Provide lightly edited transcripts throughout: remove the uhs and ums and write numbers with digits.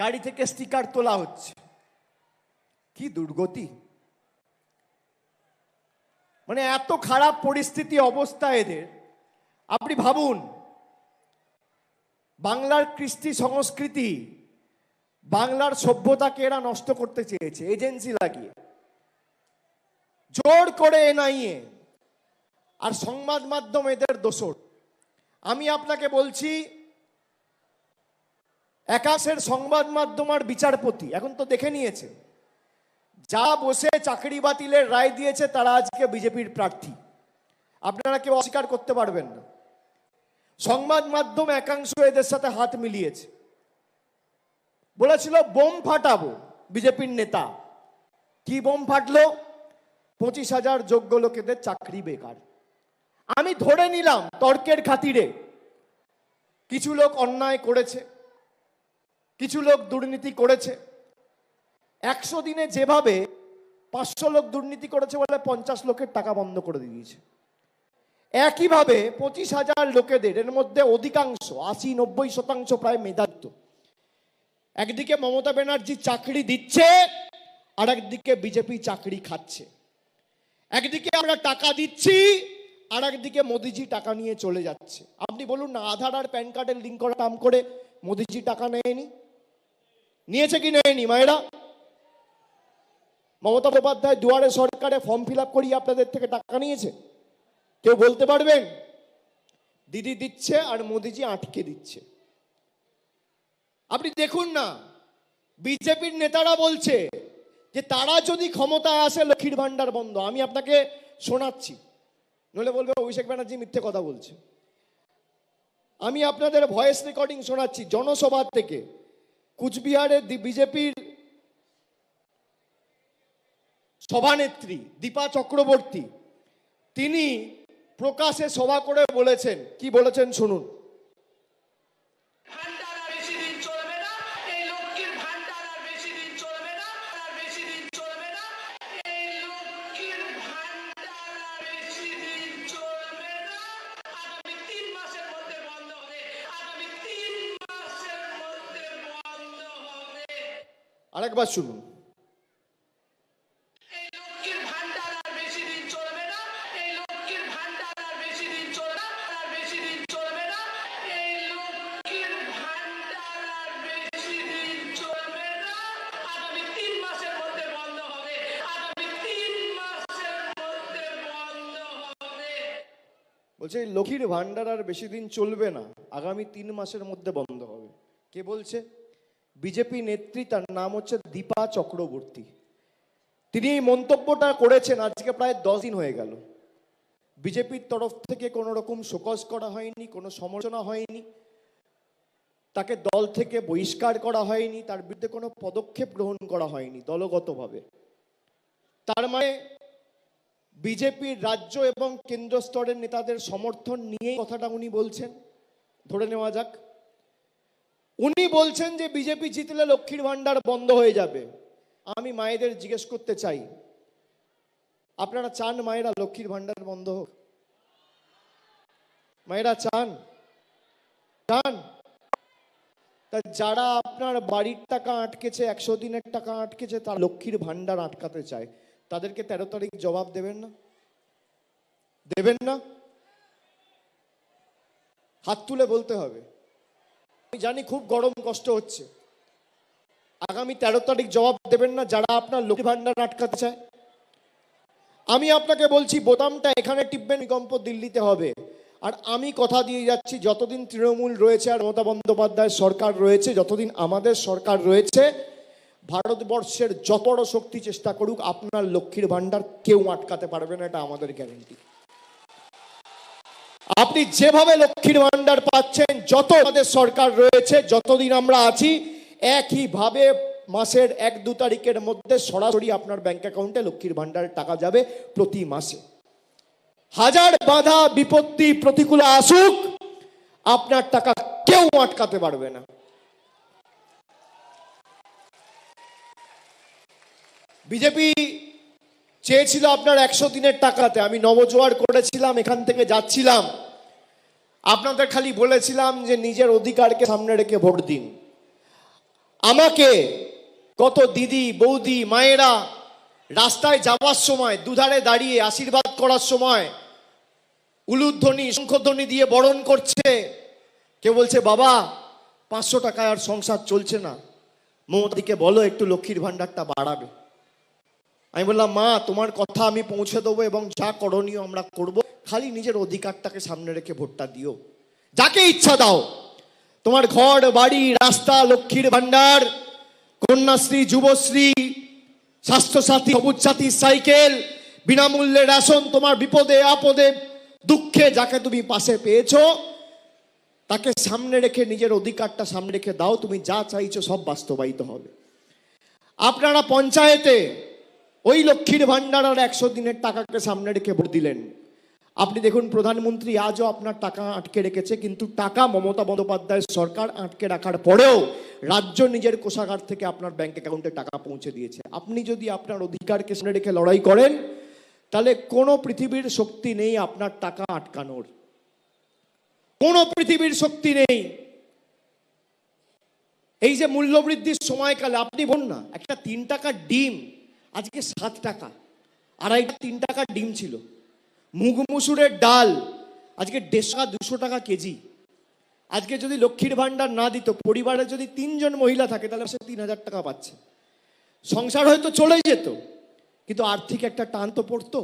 গাড়ি থেকে স্টিকার তোলা হচ্ছে। কি দুর্গতি! মানে এত খারাপ পরিস্থিতি, অবস্থা এদের। আপনি ভাবুন, বাংলার কৃষ্টি সংস্কৃতি, বাংলার সভ্যতাকে এরা নষ্ট করতে চেয়েছে এজেন্সি লাগিয়ে, জোর করে এনআইএ আর সংবাদ মাধ্যম এদের দোসর। আমি আপনাকে বলছি, একাশের সংবাদ মাধ্যম আর বিচারপতি এখন তো দেখে নিয়েছে, যা বসে চাকরি বাতিলের রায় দিয়েছে তারা আজকে বিজেপির প্রার্থী। আপনারা কেউ অস্বীকার করতে পারবেন না। সংবাদ মাধ্যম একাংশ এদের সাথে হাত মিলিয়েছে, বলেছিল বোম ফাটাবো। বিজেপির নেতা কি বোম ফাটলো? 25,000 যোগ্য লোকেদের চাকরি বেকার। আমি ধরে নিলাম তর্কের খাতিরে কিছু লোক অন্যায় করেছে, কিছু লোক দুর্নীতি করেছে। 100 দিনে যেভাবে 500 লোক দুর্নীতি করেছে বলে 50 লোকের টাকা বন্ধ করে দিয়েছে, একইভাবে 25,000 লোকেদের, এর মধ্যে অধিকাংশ 80-90% প্রায় মেধাবী। একদিকে মমতা ব্যানার্জি চাকরি দিচ্ছে, আর একদিকে বিজেপি চাকরি খাচ্ছে। একদিকে আমরা টাকা দিচ্ছি, আর একদিকে মোদিজি টাকা নিয়ে চলে যাচ্ছে। আপনি বলুন না, আধার আর প্যান কার্ডের লিঙ্ক করা নাম করে মোদিজি টাকা নেয়নি? নিয়েছে কি নেয়নি মায়েরা? মমতা বন্দ্যোপাধ্যায় দুয়ারে সরকারে ফর্ম ফিল আপ করিয়ে আপনাদের থেকে টাকা নিয়েছে? কেউ বলতে পারবেন? দিদি দিচ্ছে আর মোদিজি আটকে দিচ্ছে। আপনি দেখুন না, বিজেপির নেতারা বলছে যে তারা যদি ক্ষমতায় আসে লক্ষ্মীর ভান্ডার বন্ধ। আমি আপনাকে শোনাচ্ছি, নইলে বলবে অভিষেক ব্যানার্জি মিথ্যে কথা বলছে। আমি আপনাদের ভয়েস রেকর্ডিং শোনাচ্ছি জনসভা থেকে। কুচবিহারের বিজেপির সভানেত্রী দীপা চক্রবর্তী, তিনি প্রকাশ্যে সভা করে বলেছেন, কি বলেছেন শুনুন। আরেকবার শুনুন। বলছে লক্ষ্মীর ভান্ডার আর বেশি দিন চলবে না, আগামী 3 মাসের মধ্যে বন্ধ হবে। কে বলছে? বিজেপি নেত্রী, তার নাম হচ্ছে দীপা চক্রবর্তী। তিনি এই মন্তব্যটা করেছেন আজকে প্রায় 10 দিন হয়ে গেল। বিজেপির তরফ থেকে কোনো রকম শোকজ করা হয়নি, কোনো সমালোচনা হয়নি, তাকে দল থেকে বহিষ্কার করা হয়নি, তার বিরুদ্ধে কোনো পদক্ষেপ গ্রহণ করা হয়নি দলগতভাবে। তার মানে বিজেপির রাজ্য এবং কেন্দ্র স্তরের নেতাদের সমর্থন নিয়ে কথাটা উনি বলছেন। ধরে নেওয়া যাক উনি বলছেন যে বিজেপি জিতলে লক্ষ্মীর ভান্ডার বন্ধ হয়ে যাবে। আমি মায়েদের জিজ্ঞেস করতে চাই, আপনারা চান মায়েরা লক্ষ্মীর ভান্ডার বন্ধ হোক? মায়েরা চান? চান? তা যারা আপনার বাড়ির টাকা আটকেছে, 100 দিনের টাকা আটকেছে, তার লক্ষ্মীর ভান্ডার আটকাতে চায়, তাদেরকে 13 তারিখ জবাব দেবেন না? দেবেন না? হাত তুলে বলতে হবে। আমি জানি খুব গরম, কষ্ট হচ্ছে। আগামী 13 তারিখ জবাব দেবেন না যারা আপনার লক্ষ্মীর ভান্ডার আটকাতে চায়? আমি আপনাকে বলছি, বোতামটা এখানে টিপবেন, ভূমিকম্প দিল্লিতে হবে। আর আমি কথা দিয়ে যাচ্ছি, যতদিন তৃণমূল রয়েছে আর মমতা বন্দ্যোপাধ্যায় সরকার রয়েছে, যতদিন আমাদের সরকার রয়েছে, ভারতবর্ষের যত বড় শক্তি চেষ্টা করুক, আপনার লক্ষ্মীর ভান্ডার কেউ আটকাতে পারবে না, এটা আমাদের গ্যারান্টি। আপনি যেভাবে লক্ষ্মীর ভান্ডার পাচ্ছেন, যত আমাদের সরকার রয়েছে, যতদিন আমরা আছি, একইভাবে মাসের 1-2 তারিখের মধ্যে সরাসরি আপনার ব্যাংক অ্যাকাউন্টে লক্ষ্মীর ভান্ডারের টাকা যাবে প্রতি মাসে। হাজার বাধা বিপত্তি প্রতিকূল আসুক, আপনার টাকা কেউ আটকাতে পারবে না। বিজেপি চেয়েছিল আপনার 100 দিনের টাকাতে। আমি নবজোয়ার করেছিলাম, এখান থেকে যাচ্ছিলাম, আপনাদের খালি বলেছিলাম যে নিজের অধিকারকে সামনে রেখে ভোট দিন। আমাকে কত দিদি বৌদি মায়েরা রাস্তায় যাওয়ার সময় দুধারে দাঁড়িয়ে আশীর্বাদ করার সময় উলুধ্বনি শঙ্খধ্বনি দিয়ে বরণ করছে। কেউ বলছে বাবা 500 টাকায় আর সংসার চলছে না, মমতাদিকে বলো একটু লক্ষ্মীর ভান্ডারটা বাড়াবে। আমি বললাম মা তোমার কথা আমি পৌঁছে দেবো এবং যা করণীয় আমরা করব, খালি নিজের অধিকারটাকে সামনে রেখে ভোটটা দিও, যাকে ইচ্ছা দাও। তোমার ঘর বাড়ি রাস্তা লক্ষ্মীর ভান্ডার কন্যাশ্রী যুবশ্রী স্বাস্থ্যসাথী সবুজ সাথী সাইকেল বিনামূল্যে রেশন, তোমার বিপদে আপদে দুঃখে যাকে তুমি পাশে পেয়েছো তাকে সামনে রেখে নিজের অধিকারটা সামনে রেখে দাও, তুমি যা চাইছো সব বাস্তবায়িত হবে। আপনারা পঞ্চায়েতে ওই লক্ষ্মীর ভান্ডার আর 100 দিনের টাকাকে সামনে রেখে ভোট দিলেন। আপনি দেখুন প্রধানমন্ত্রী আজও আপনার টাকা আটকে রেখেছে, কিন্তু টাকা মমতা বন্দ্যোপাধ্যায়ের সরকার আটকে রাখার পরেও রাজ্য নিজের কোষাগার থেকে আপনার ব্যাংক অ্যাকাউন্টে টাকা পৌঁছে দিয়েছে। আপনি যদি আপনার অধিকারকে সামনে রেখে লড়াই করেন তাহলে কোনো পৃথিবীর শক্তি নেই আপনার টাকা আটকানোর, কোনো পৃথিবীর শক্তি নেই। এই যে মূল্যবৃদ্ধির সময়কালে আপনি বলুন না, একটা 3 টাকার ডিম আজকে 7 টাকা, আড়াইটা 3 টাকার ডিম ছিল। মুগ মুসুরের ডাল আজকে 150 টাকা 200 টাকা কেজি। আজকে যদি লক্ষ্মীর ভান্ডার না দিত, পরিবারে যদি 3 জন মহিলা থাকে তাহলে সে 3000 টাকা পাচ্ছে, সংসার হয়তো চলে যেত, কিন্তু আর্থিক একটা টান তো পড়তো।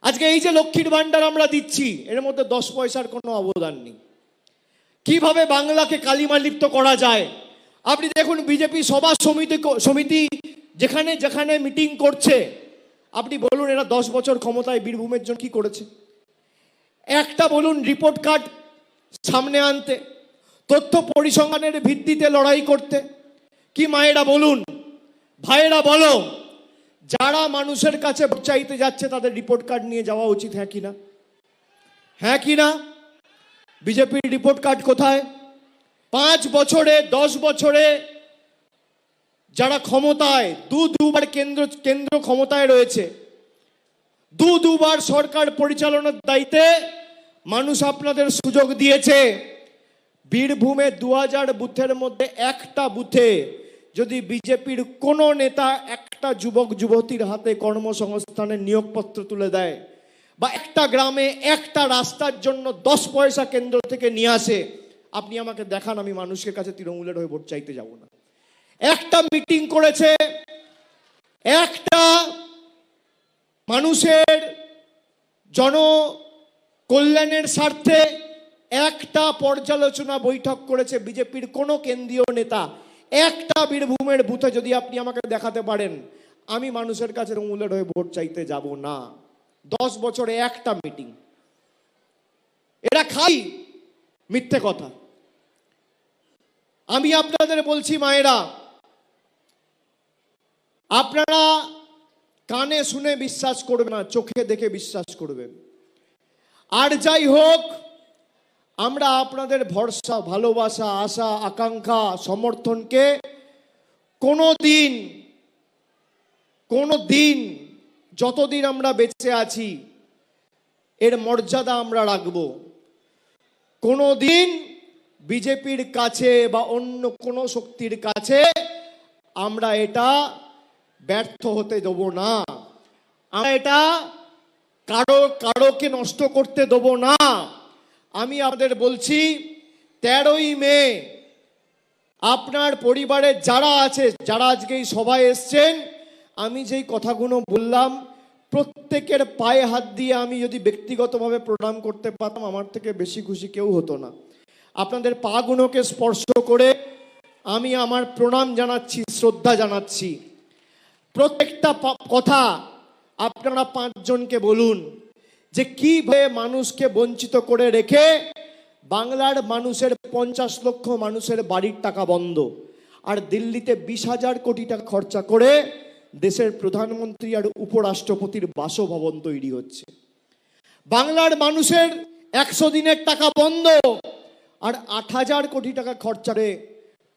আজকে এই যে লক্ষ্মীর ভান্ডার আমরা দিচ্ছি এর মধ্যে 10 পয়সার কোনো অবদান নেই। কিভাবে বাংলাকে কালিমালিপ্ত করা যায় আপনি দেখুন। বিজেপি সভা সমিতি যেখানে যেখানে মিটিং করছে, আপনি বলুন এরা 10 বছর ক্ষমতায় বীরভূমের জন্য কি করেছে? একটা বলুন রিপোর্ট কার্ড সামনে আনতে, তথ্য পরিসংখ্যানের ভিত্তিতে লড়াই করতে। কি মায়েরা বলুন, ভাইয়েরা বলো, যারা মানুষের কাছে ভোট চাইতে যাচ্ছে তাদের রিপোর্ট কার্ড নিয়ে যাওয়া উচিত, হ্যাঁ কিনা? হ্যাঁ কিনা? বিজেপির রিপোর্ট কার্ড কোথায়? 5 বছরে 10 বছরে যারা ক্ষমতায়, দুবার কেন্দ্র ক্ষমতায় রয়েছে, দুবার সরকার পরিচালনার দায়িত্বে মানুষ আপনাদের সুযোগ দিয়েছে। বীরভূমে 2000 বুথের মধ্যে একটা বুথে যদি বিজেপির কোনো নেতা একটা যুবক যুবতীর হাতে কর্মসংস্থানের নিয়োগপত্র তুলে দেয়, বা একটা গ্রামে একটা রাস্তার জন্য 10 পয়সা কেন্দ্র থেকে নিয়ে আসে, আপনি আমাকে দেখান, আমি মানুষের কাছে তৃণমূলের হয়ে ভোট চাইতে যাব না। একটা মিটিং করেছে, একটা মানুষের জনকল্যাণের স্বার্থে একটা পর্যালোচনা বৈঠক করেছে বিজেপির কোনো কেন্দ্রীয় নেতা, একটা বীরভূমের বুথে যদি আপনি আমাকে দেখাতে পারেন, আমি মানুষের কাছে তৃণমূলের হয়ে ভোট চাইতে যাব না। 10 বছরে একটা মিটিং। এরা খাই মিথ্যে কথা। আমি আপনাদের বলছি মায়েরা, আপনারা কানে শুনে বিশ্বাস করবেন না, চোখে দেখে বিশ্বাস করবেন। আর যাই হোক, আমরা আপনাদের ভরসা ভালোবাসা আশা আকাঙ্ক্ষা সমর্থনকে কোনো দিন যতদিন আমরা বেঁচে আছি এর মর্যাদা আমরা রাখব। কোনো দিন বিজেপির কাছে বা অন্য কোনো শক্তির কাছে আমরা এটা ব্যর্থ হতে দেব না। আমরা এটা কারোকে নষ্ট করতে দেব না। আমি আপনাদের বলছি 13ই মে আপনার পরিবারের যারা আছে, যারা আজকে এই সভায় এসছেন, আমি যেই কথাগুলো বললাম প্রত্যেকের পায়ে হাত দিয়ে আমি যদি ব্যক্তিগতভাবে প্রণাম করতে পারতাম, আমার থেকে বেশি খুশি কেউ হতো না। আপনাদের পাগুলোকে স্পর্শ করে আমি আমার প্রণাম জানাচ্ছি, শ্রদ্ধা জানাচ্ছি। প্রত্যেকটা কথা আপনারা 5 জনকে বলুন যে কিভাবে মানুষকে বঞ্চিত করে রেখে বাংলার মানুষের 50 লক্ষ মানুষের বাড়ির টাকা বন্ধ, আর দিল্লিতে 20,000 কোটি টাকা খরচা করে দেশের প্রধানমন্ত্রী আর উপরাষ্ট্রপতির বাসভবন তৈরি হচ্ছে। বাংলার মানুষের 100 দিনের টাকা বন্ধ, আর 8,000 কোটি টাকা খরচা করে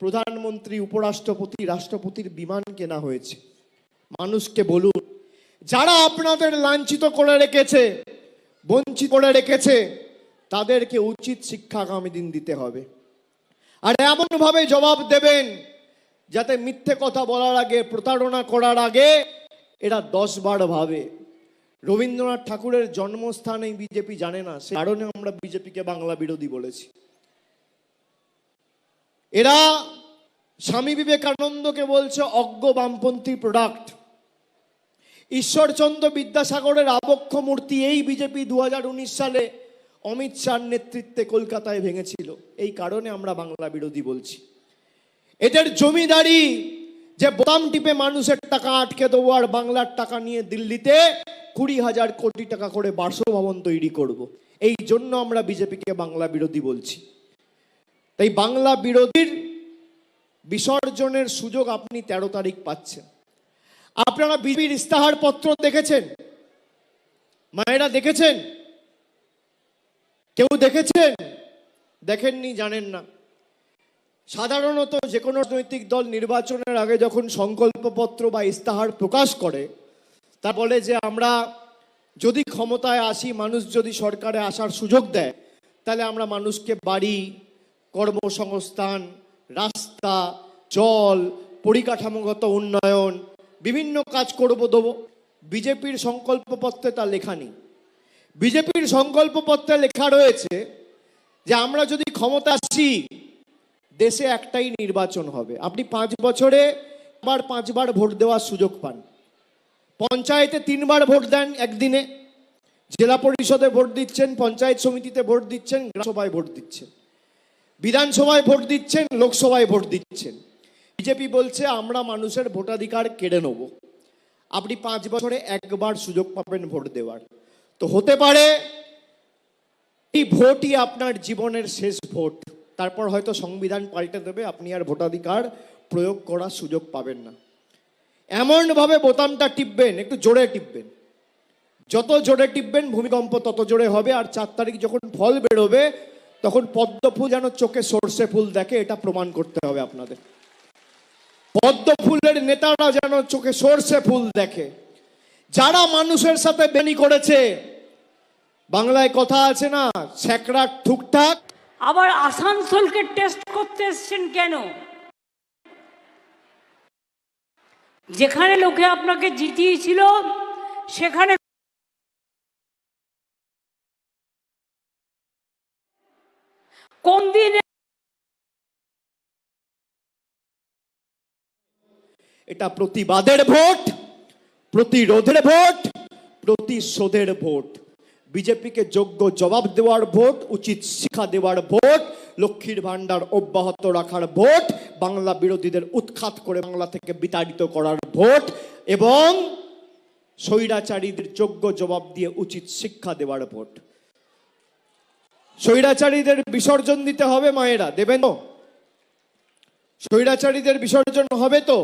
প্রধানমন্ত্রী উপরাষ্ট্রপতি রাষ্ট্রপতির বিমান কেনা হয়েছে। মানুষকে বলুন, যারা আপনাদের লাঞ্ছিত করে রেখেছে, বঞ্চিত করে রেখেছে, তাদেরকে উচিত শিক্ষা আগামী দিন দিতে হবে। আর এমন ভাবে জবাব দেবেন যাতে মিথ্যে কথা বলার আগে, প্রতারণা করার আগে এরা 10 বার ভাবে। রবীন্দ্রনাথ ঠাকুরের জন্মস্থান এই বিজেপি জানে না, সে কারণে আমরা বিজেপিকে বাংলা বিরোধী বলেছি। এরা স্বামী বিবেকানন্দকে বলছে অজ্ঞ বামপন্থী প্রোডাক্ট। ঈশ্বরচন্দ্র বিদ্যাসাগরের আবক্ষ মূর্তি এই বিজেপি 2019 সালে অমিত শাহর নেতৃত্বে কলকাতায় ভেঙেছিল। এই কারণে আমরা বাংলা বিরোধী বলছি। এদের জমিদারি যে বোতাম টিপে মানুষের টাকা আটকে দেবো আর বাংলার টাকা নিয়ে দিল্লিতে 20,000 কোটি টাকা করে বাসভবন তৈরি করব, এই জন্য আমরা বিজেপিকে বাংলা বিরোধী বলছি। তাই বাংলা বিরোধীর বিসর্জনের সুযোগ আপনি 13 তারিখ পাচ্ছেন। আপনারা বিজেপির ইস্তাহার পত্র দেখেছেন? মায়েরা দেখেছেন? কেউ দেখেছেন? দেখেননি, জানেন না। সাধারণত যে কোনো রাজনৈতিক দল নির্বাচনের আগে যখন সংকল্পপত্র বা ইস্তাহার প্রকাশ করে, তা বলে যে আমরা যদি ক্ষমতায় আসি, মানুষ যদি সরকারে আসার সুযোগ দেয়, তাহলে আমরা মানুষকে বাড়ি, কর্মসংস্থান, রাস্তা, জল, পরিকাঠামোগত উন্নয়ন, বিভিন্ন কাজ করব দেবো। বিজেপির সংকল্পপত্রে তা লেখা নেই। বিজেপির সংকল্পপত্রে লেখা রয়েছে যে আমরা যদি ক্ষমতা আসি, দেশে একটাই নির্বাচন হবে। আপনি 5 বছরে আবার 5 বার ভোট দেওয়ার সুযোগ পান। পঞ্চায়েতে 3 বার ভোট দেন একদিনে, জেলা পরিষদে ভোট দিচ্ছেন, পঞ্চায়েত সমিতিতে ভোট দিচ্ছেন, গ্রামসভায় ভোট দিচ্ছেন, বিধানসভায় ভোট দিচ্ছেন, লোকসভায় ভোট দিচ্ছেন। বিজেপি বলছে আমরা মানুষের ভোটাধিকার কেড়ে নেব। আপনি 5 বছরে একবার সুযোগ পাবেন ভোট দেওয়ার। তো হতে পারে এই ভোটই আপনার জীবনের শেষ ভোট। তারপর হয়তো সংবিধান পাল্টে দেবে, আপনি আর ভোটাধিকার প্রয়োগ করার সুযোগ পাবেন না। এমনভাবে বোতামটা টিপবেন, একটু জোরে টিপবেন। যত জোরে টিপবেন ভূমিকম্প তত জোরে হবে। আর 4 তারিখ যখন ফল বেরোবে, তখন পদ্ম ফুল যেন চোখে সর্ষে ফুল দেখে, এটা প্রমাণ করতে হবে আপনাদের। পদ্ম ফুলের নেতারা যেন চোখে সর্ষে ফুল দেখে। যারা মানুষের সাথে বেনি করেছে, বাংলায় কথা আছে না, ছ্যাকড়া ঠুকঠাক। আবার আসানসোলকে টেস্ট করতে এসছেন কেন? যেখানে লোকে আপনাকে জিতিয়েছিল সেখানে কোন দিন? এটা প্রতিবাদের ভোট, প্রতিরোধের ভোট, প্রতিশোধের ভোট। বিজেপিকে যোগ্য জবাব দেওয়ার ভোট, উচিত শিক্ষা দেওয়ার ভোট, লক্ষ্মীর ভান্ডার অব্যাহত রাখার ভোট, বাংলা বিরোধীদের উৎখাত করে বাংলা থেকে বিতাড়িত করার ভোট এবং স্বৈরাচারীদের যোগ্য জবাব দিয়ে উচিত শিক্ষা দেওয়ার ভোট। স্বৈরাচারীদের বিসর্জন দিতে হবে মায়েরা, দেবেন তো? স্বৈরাচারীদের বিসর্জন হবে তো?